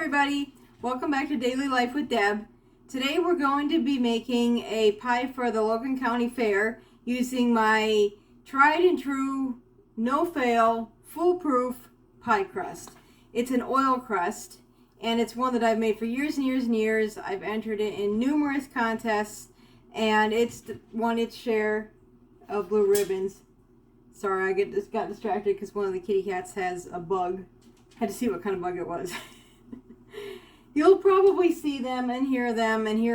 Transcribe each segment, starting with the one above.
everybody, welcome back to Daily Life with Deb. Today we're going to be making a pie for the Logan County Fair using my tried and true, no fail, foolproof pie crust. It's an oil crust and it's one that I've made for years and years and years. I've entered it in numerous contests and it's won its share of blue ribbons. Sorry, I just got distracted because one of the kitty cats has a bug. Had to see what kind of bug it was. You'll probably see them and hear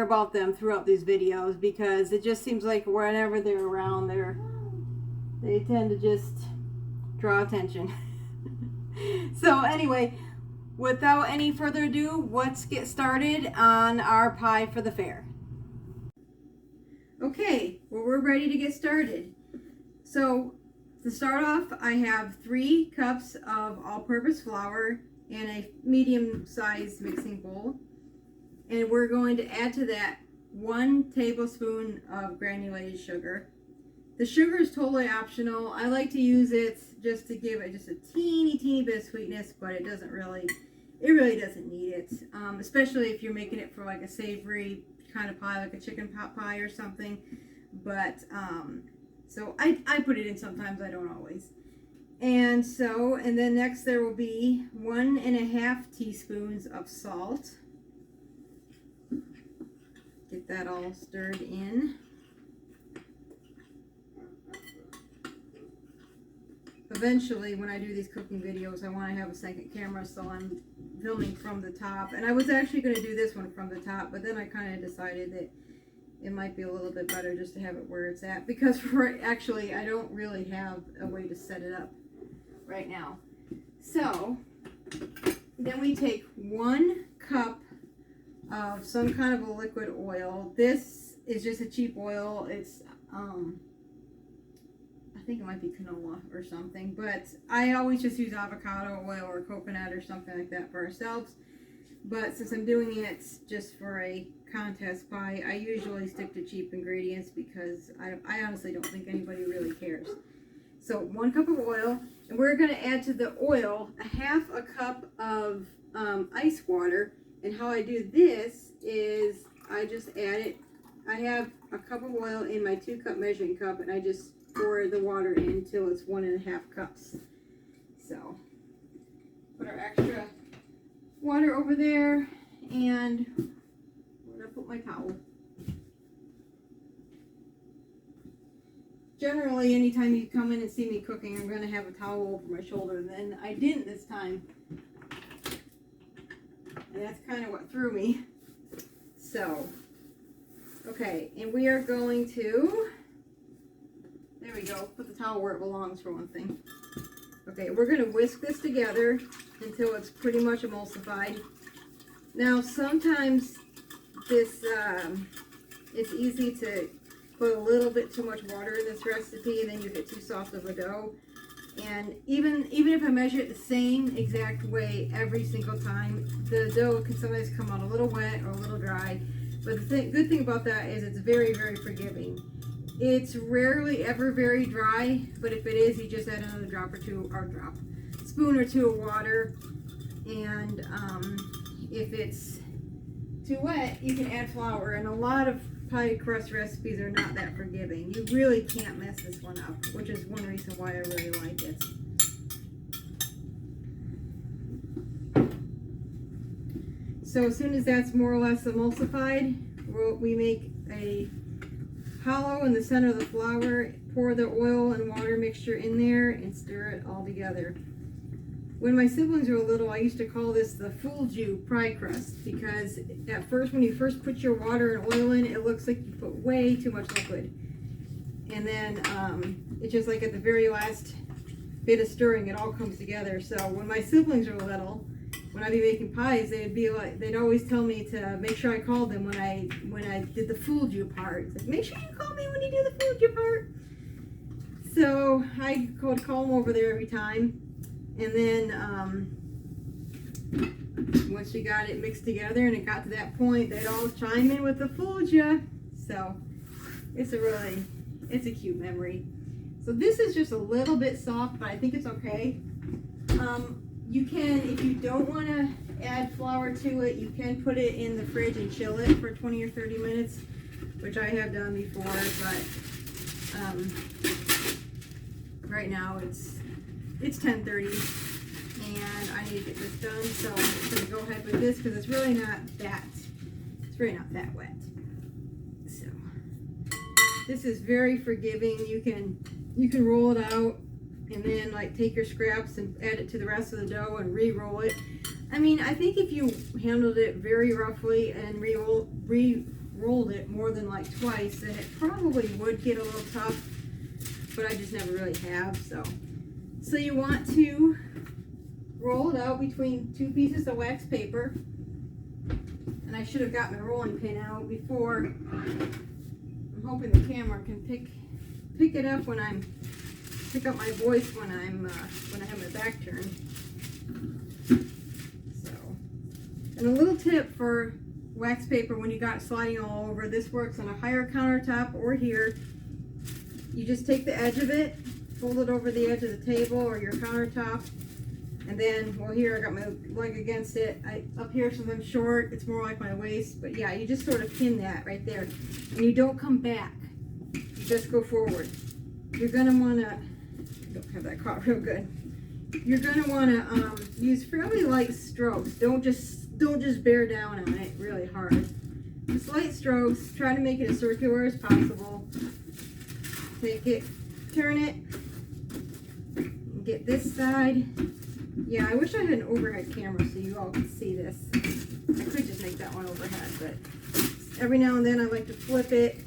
about them throughout these videos because it just seems like whenever they're around, they tend to just draw attention. So anyway, without any further ado, let's get started on our pie for the fair. Okay, well, we're ready to get started. So to start off, I have 3 cups of all-purpose flour in a medium-sized mixing bowl. And we're going to add to that 1 tablespoon of granulated sugar. The sugar is totally optional. I like to use it just to give it just a teeny bit of sweetness, but it really doesn't need it. Especially if you're making it for like a savory kind of pie, like a chicken pot pie or something. But so I put it in sometimes, I don't always. And then next there will be 1.5 teaspoons of salt. Get that all stirred in. Eventually, when I do these cooking videos, I want to have a second camera, so I'm filming from the top. And I was actually going to do this one from the top, but then I kind of decided that it might be a little bit better just to have it where it's at, because actually I don't really have a way to set it up right now. So then we take 1 cup of some kind of a liquid oil. This is just a cheap oil. It's I think it might be canola or something, but I always just use avocado oil or coconut or something like that for ourselves. But since I'm doing it just for a contest pie, I usually stick to cheap ingredients because I honestly don't think anybody really cares. So 1 cup of oil, and we're going to add to the oil 1/2 cup of ice water. And how I do this is I just add it. I have a cup of oil in my 2-cup measuring cup, and I just pour the water in until it's 1.5 cups. So put our extra water over there, and I'm going to put my towel. Generally, anytime you come in and see me cooking, I'm going to have a towel over my shoulder. And then I didn't this time. And that's kind of what threw me. So, okay. And we are going to, there we go, put the towel where it belongs for one thing. Okay, we're going to whisk this together until it's pretty much emulsified. Now, sometimes this, it's easy to put a little bit too much water in this recipe and then you get too soft of a dough. And even if I measure it the same exact way every single time, the dough can sometimes come out a little wet or a little dry. But the good thing about that is it's very forgiving. It's rarely ever very dry, but if it is, you just add another spoon or 2 of water. And if it's too wet, you can add flour. And a lot of pie crust recipes are not that forgiving. You really can't mess this one up, which is one reason why I really like it. So as soon as that's more or less emulsified, we make a hollow in the center of the flour, pour the oil and water mixture in there, and stir it all together. When my siblings were little, I used to call this the fooled you pie crust, because at first, when you first put your water and oil in, it looks like you put way too much liquid. And then it's just like at the very last bit of stirring, it all comes together. So when my siblings were little, when I'd be making pies, they'd always tell me to make sure I called them when I did the fooled you part. It's like, make sure you call me when you do the fooled you part. So I would call them over there every time. And then once you got it mixed together and it got to that point, they'd all chime in with the fooled ya. So it's a cute memory. So this is just a little bit soft, but I think it's okay. You can, if you don't want to add flour to it, you can put it in the fridge and chill it for 20 or 30 minutes, which I have done before, but right now it's 10:30 and I need to get this done, so I'm just going to go ahead with this because it's really not that wet. So this is very forgiving. You can roll it out and then like take your scraps and add it to the rest of the dough and re-roll it. I mean, I think if you handled it very roughly and re-rolled it more than like twice, then it probably would get a little tough, but I just never really have. So you want to roll it out between two pieces of wax paper, and I should have got my rolling pin out before. I'm hoping the camera can pick it up when pick up my voice when I have my back turned. So, and a little tip for wax paper when you got it sliding all over, this works on a higher countertop or here. You just take the edge of it, fold it over the edge of the table or your countertop, and then, well, here I got my leg against it. Up here, since I'm short, it's more like my waist, but yeah, you just sort of pin that right there, and you don't come back. You just go forward. You're gonna wanna, I don't have that caught real good. You're gonna wanna use fairly light strokes. Don't just bear down on it really hard. Just light strokes. Try to make it as circular as possible. Take it, turn it, and get this side. Yeah, I wish I had an overhead camera so you all could see this. I could just make that one overhead, but every now and then I like to flip it,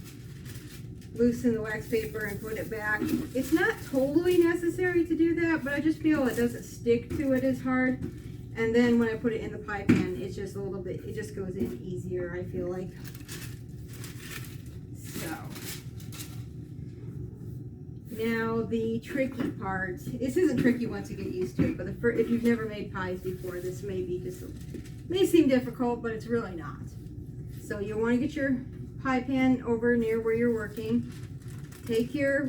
loosen the wax paper and put it back. It's not totally necessary to do that, but I just feel it doesn't stick to it as hard. And then when I put it in the pie pan, it's just a little bit, it just goes in easier, I feel like. So, now the tricky part. This isn't tricky once you get used to it, but if you've never made pies before, this may seem difficult, but it's really not. So you want to get your pie pan over near where you're working. Take your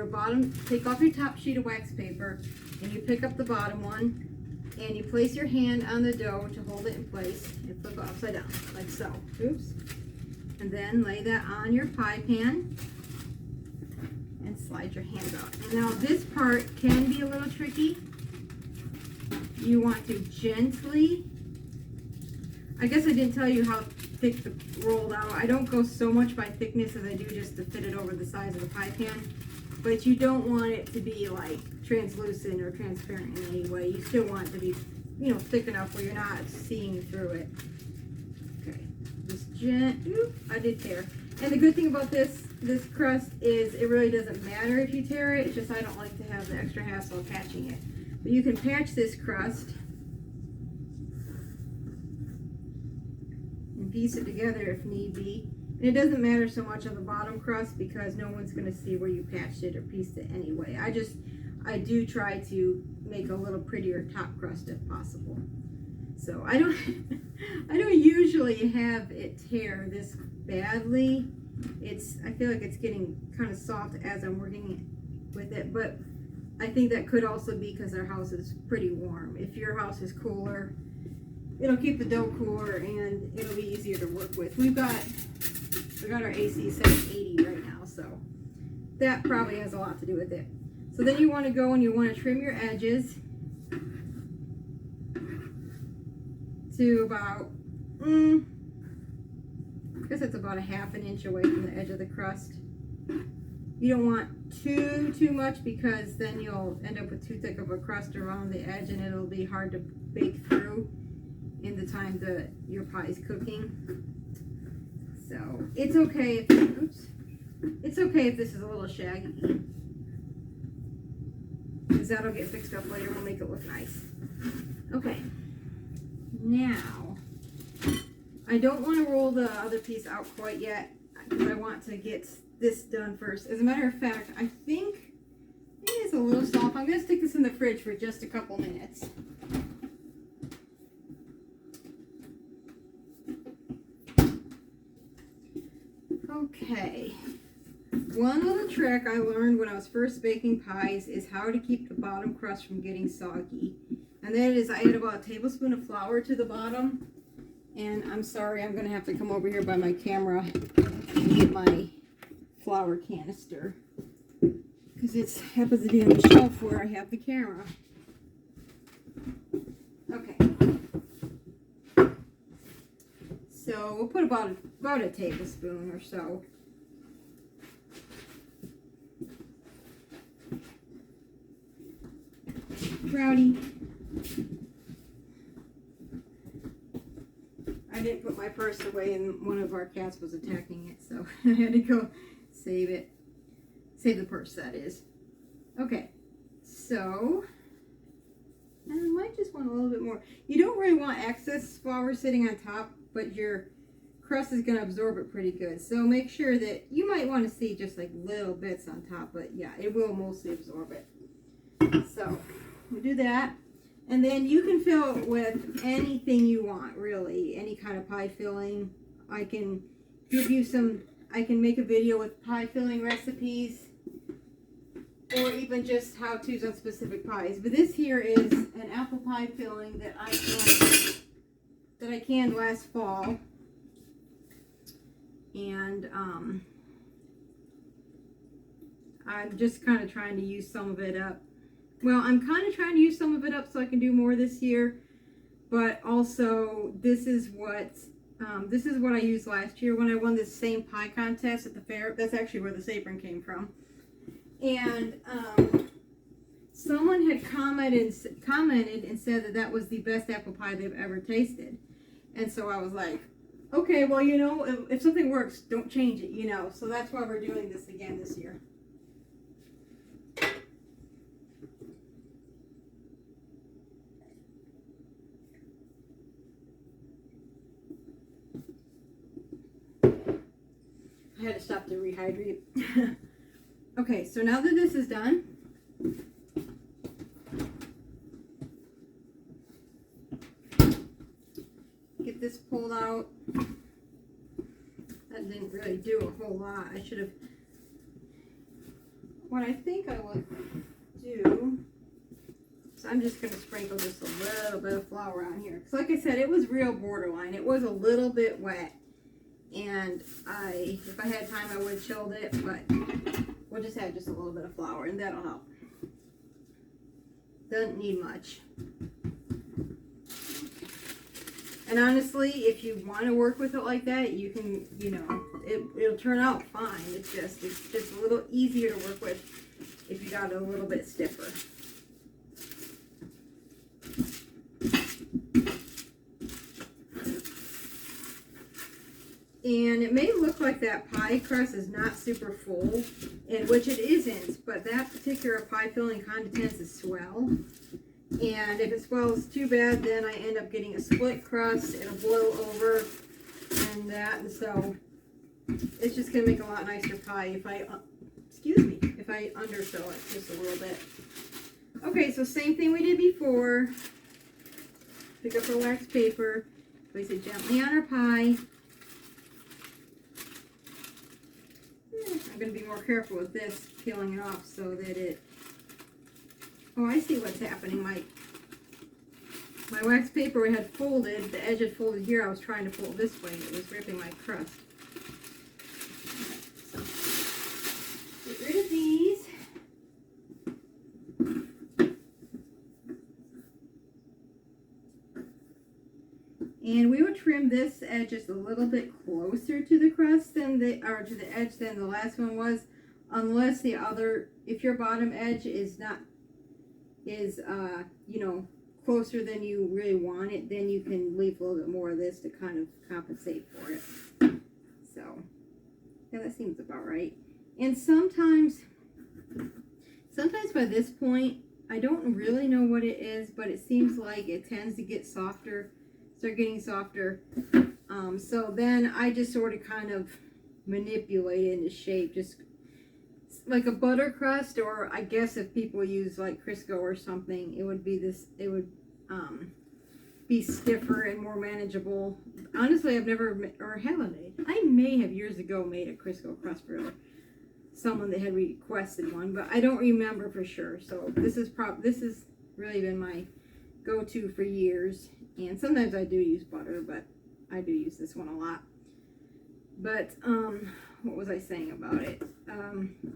bottom, take off your top sheet of wax paper, and you pick up the bottom one, and you place your hand on the dough to hold it in place and flip it upside down, like so. Oops. And then lay that on your pie pan and slide your hand out. And now this part can be a little tricky. You want to gently, I guess I didn't tell you how thick the rolled out. I don't go so much by thickness as I do just to fit it over the size of the pie pan. But you don't want it to be like translucent or transparent in any way. You still want it to be, thick enough where you're not seeing through it. Okay, just I did tear. And the good thing about this crust is it really doesn't matter if you tear it. It's just I don't like to have the extra hassle of patching it. But you can patch this crust and piece it together if need be. And it doesn't matter so much on the bottom crust because no one's going to see where you patched it or pieced it anyway. I do try to make a little prettier top crust if possible. So I don't usually have it tear this badly. I feel like it's getting kind of soft as I'm working with it, but I think that could also be because our house is pretty warm. If your house is cooler, it'll keep the dough cooler and it'll be easier to work with. We got our AC set at 80 right now, so that probably has a lot to do with it. So then you want to go and you want to trim your edges to about, I guess it's about a ½ an inch away from the edge of the crust. You don't want too much because then you'll end up with too thick of a crust around the edge and it'll be hard to bake through in the time that your pie is cooking. So it's okay if this is a little shaggy, because that'll get fixed up later. We'll make it look nice. Okay, now I don't want to roll the other piece out quite yet because I want to get this done first. As a matter of fact, I think it is a little soft. I'm going to stick this in the fridge for just a couple minutes. Okay, one little trick I learned when I was first baking pies is how to keep the bottom crust from getting soggy. And that is, I add about a tablespoon of flour to the bottom. And I'm sorry, I'm going to have to come over here by my camera and get my flour canister. Because it happens to be on the shelf where I have the camera. Okay. So we'll put about a tablespoon or so. Rowdy. I didn't put my purse away and one of our cats was attacking it, so I had to go save it. Save the purse, that is. Okay, so I might just want a little bit more. You don't really want excess flour sitting on top, but your crust is going to absorb it pretty good. So make sure that you might want to see just like little bits on top, but yeah, it will mostly absorb it. So we'll do that. And then you can fill it with anything you want, really. Any kind of pie filling. I can give you some, I can make a video with pie filling recipes. Or even just how-tos on specific pies. But this here is an apple pie filling that I canned last fall. And I'm just kind of trying to use some of it up. Well, I'm kind of trying to use some of it up so I can do more this year. But also, this is what I used last year when I won this same pie contest at the fair. That's actually where this apron came from. And someone had commented and said that that was the best apple pie they've ever tasted. And so I was like, okay, well, you know, if something works, don't change it, you know. So that's why we're doing this again this year. I had to stop to rehydrate. Okay, so now that this is done, get this pulled out. That didn't really do a whole lot. I should have, what I think I will do, so I'm just going to sprinkle just a little bit of flour on here. Because like I said, it was real borderline. It was a little bit wet. And if I had time, I would have chilled it, but we'll just add just a little bit of flour and that'll help. Doesn't need much. And honestly, if you want to work with it like that, you can, you know, it'll turn out fine. It's just a little easier to work with if you got it a little bit stiffer. And it may look like that pie crust is not super full, in which it isn't, but that particular pie filling kind of tends to swell. And if it swells too bad, then I end up getting a split crust. It'll blow over and that, and so it's just going to make a lot nicer pie if I, if I underfill it just a little bit. Okay, so same thing we did before. Pick up our wax paper, place it gently on our pie. I'm going to be more careful with this, peeling it off so that it... Oh, I see what's happening. My wax paper had folded, the edge had folded here. I was trying to fold this way. It was ripping my crust. So, get rid of these. And we would trim this edge just a little bit closer to the crust than to the edge than the last one was, unless the other, if your bottom edge is not, you know, closer than you really want it, then you can leave a little bit more of this to kind of compensate for it. So, yeah, that seems about right. And sometimes by this point, I don't really know what it is, but it seems like it tends to get softer. Start getting softer. So then I just sort of kind of manipulate it into shape, just like a butter crust, or I guess if people use like Crisco or something, it would be this, it would be stiffer and more manageable. Honestly, I've never, or haven't made, I may have years ago made a Crisco crust for someone that had requested one, but I don't remember for sure. So this is really been my go-to for years. And sometimes I do use butter, but I do use this one a lot. But what was I saying about it?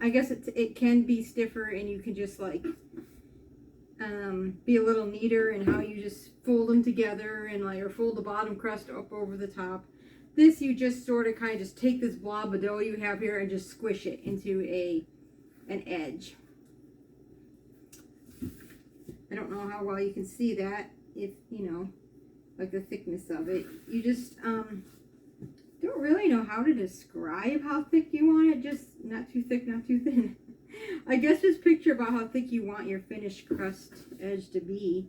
I guess it can be stiffer, and you can just like be a little neater in how you just fold them together, and like, or fold the bottom crust up over the top. This, you just sort of kind of just take this blob of dough you have here and just squish it into an edge. I don't know how well you can see that, if you know, like the thickness of it. You just don't really know how to describe how thick you want it. Just not too thick, not too thin. I guess just picture about how thick you want your finished crust edge to be,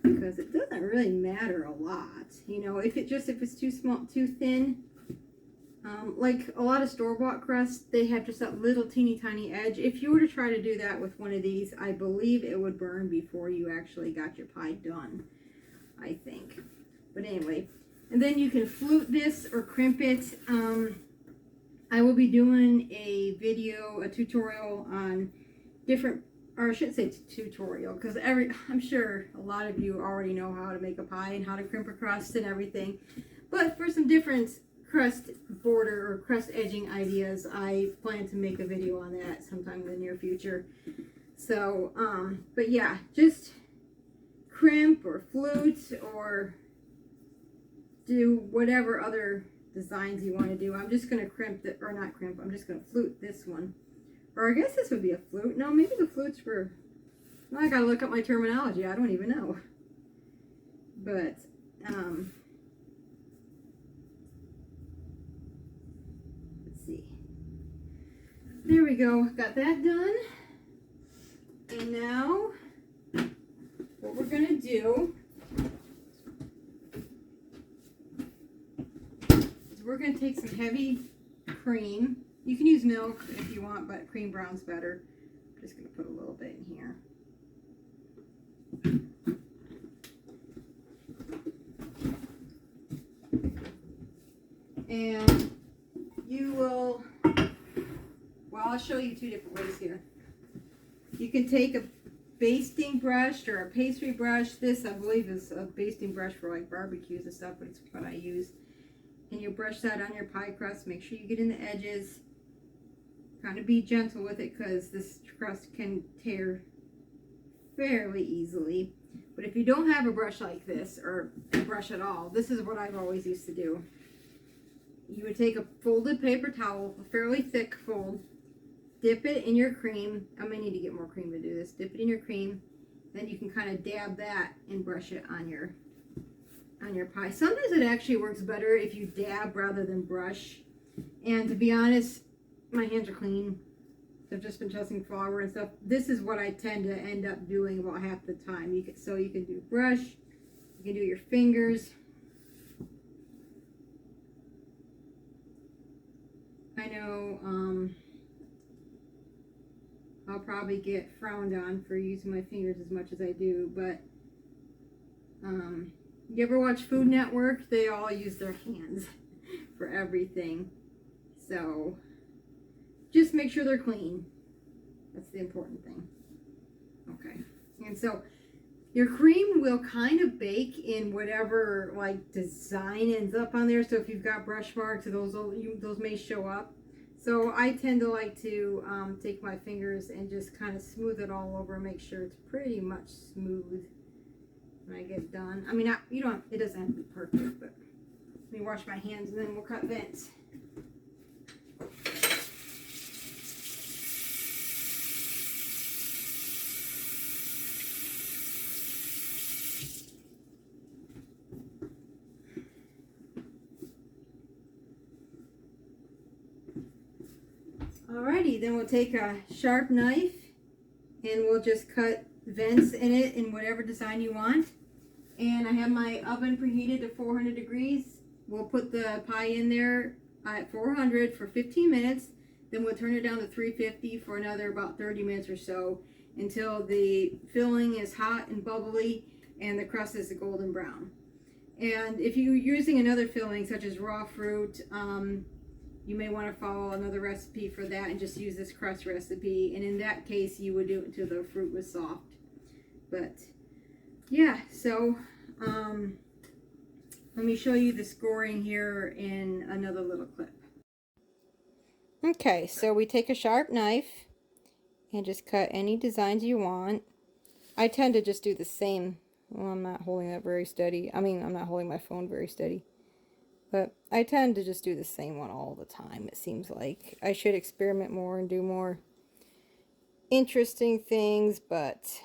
because it doesn't really matter a lot. You know, if it's too small, too thin, like a lot of store-bought crust, they have just that little teeny tiny edge. If you were to try to do that with one of these, I believe it would burn before you actually got your pie done, I think. But anyway, and then you can flute this or crimp it. I will be doing a tutorial on different, or I shouldn't say tutorial, because I'm sure a lot of you already know how to make a pie and how to crimp a crust and everything. But for some different crust border or crust edging ideas, I plan to make a video on that sometime in the near future. So, but yeah, just crimp or flute or do whatever other designs you want to do. I'm just going to I'm just going to flute this one. Or I guess this would be a flute. No, maybe the flutes were, now I got to look up my terminology. I don't even know. But, let's see. There we go. Got that done. And now, what we're going to do is we're going to take some heavy cream. You can use milk if you want, but cream brown's better. I'm just going to put a little bit in here. And you will, well, I'll show you two different ways here. You can take a basting brush or a pastry brush. This, I believe, is a basting brush for like barbecues and stuff, but it's what I use. And you brush that on your pie crust. Make sure you get in the edges. Kind of be gentle with it, because this crust can tear fairly easily. But if you don't have a brush like this, or a brush at all, this is what I've always used to do. You would take a folded paper towel, a fairly thick fold, dip it in your cream. I may need to get more cream to do this. Dip it in your cream, then you can kind of dab that and brush it on your pie. Sometimes it actually works better if you dab rather than brush. And to be honest, my hands are clean. I've just been testing flour and stuff. This is what I tend to end up doing about half the time. You can do brush, you can do your fingers. I know I'll probably get frowned on for using my fingers as much as I do, but you ever watch Food Network? They all use their hands for everything. So just make sure they're clean. That's the important thing. Okay. And so your cream will kind of bake in whatever like design ends up on there. So if you've got brush marks, those may show up. So I tend to like to take my fingers and just kind of smooth it all over and make sure it's pretty much smooth when I get done. I mean, it doesn't have to be perfect, but let me wash my hands and then we'll cut vents. Alrighty, then we'll take a sharp knife and we'll just cut vents in it in whatever design you want. And I have my oven preheated to 400 degrees. We'll put the pie in there at 400 for 15 minutes. Then we'll turn it down to 350 for another about 30 minutes or so until the filling is hot and bubbly and the crust is golden brown. And if you're using another filling such as raw fruit, you may want to follow another recipe for that and just use this crust recipe. And in that case, you would do it until the fruit was soft. But yeah, so let me show you the scoring here in another little clip. Okay, so we take a sharp knife and just cut any designs you want. I tend to just do the same. Well, I'm not holding that very steady. I mean, I'm not holding my phone very steady. But I tend to just do the same one all the time, it seems like. I should experiment more and do more interesting things, but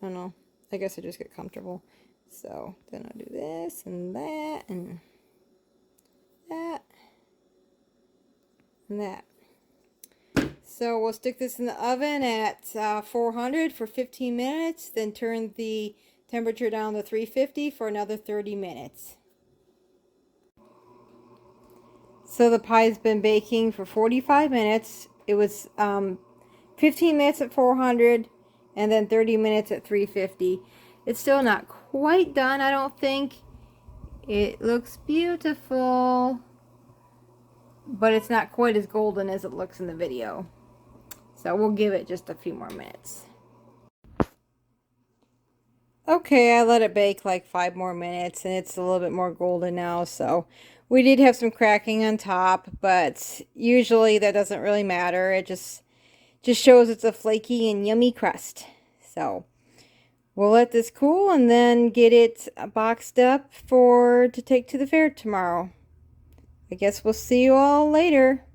I don't know. I guess I just get comfortable. So then I'll do this and that and that and that. So we'll stick this in the oven at 400 for 15 minutes, then turn the temperature down to 350 for another 30 minutes. So the pie's been baking for 45 minutes. It was 15 minutes at 400 and then 30 minutes at 350. It's still not quite done, I don't think. It looks beautiful, but it's not quite as golden as it looks in the video. So we'll give it just a few more minutes. Okay, I let it bake like 5 more minutes and it's a little bit more golden now. So we did have some cracking on top, but usually that doesn't really matter. It just shows it's a flaky and yummy crust. So we'll let this cool and then get it boxed up to take to the fair tomorrow. I guess we'll see you all later.